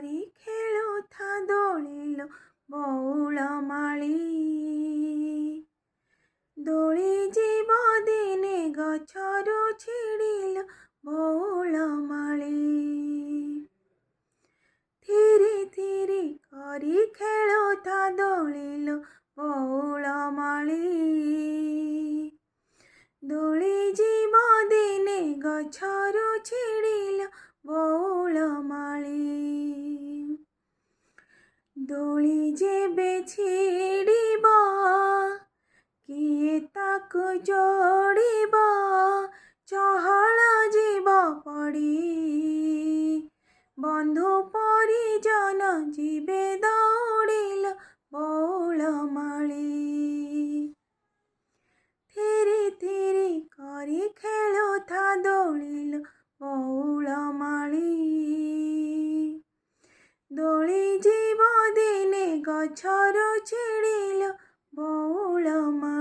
କରି ଖେଳୁଥା ଦୋଳିଲୋ ବଉଳମାଳି। ଦୋଳି ଯିବ ଦିନେ ଗଛରୁ ଛିଡ଼ିଲୋ ବଉଳମାଳି। ଥିରି ଥିରି କରି ଖେଳୁଥା ଦୋଳିଲୋ ବଉଳମାଳି। ଦୋଳି ଯିବ ଦିନେ ଗଛରୁ ଛିଡ଼ିଲୋ ବଉଳମାଳି। ଦୋଳି ଯେବେ ଛିଡ଼ିବ କିଏ ତାକୁ ଯୋଡ଼ିବ, ଚହଳ ଯିବ ପଡ଼ି। ବନ୍ଧୁ ପରିଜନ ଯିବେ ଦୌଡ଼ିଲୋ ବଉଳମାଳି। ଥିରି ଥିରି କରି ଖେଳୁଥା ଦୋଳିଲୋ ବଉଳମାଳି। ଦୋଳି ଯିବ ଦିନେ ଗଛରୁ ଛିଡ଼ିଲୋ ବଉଳମାଳି।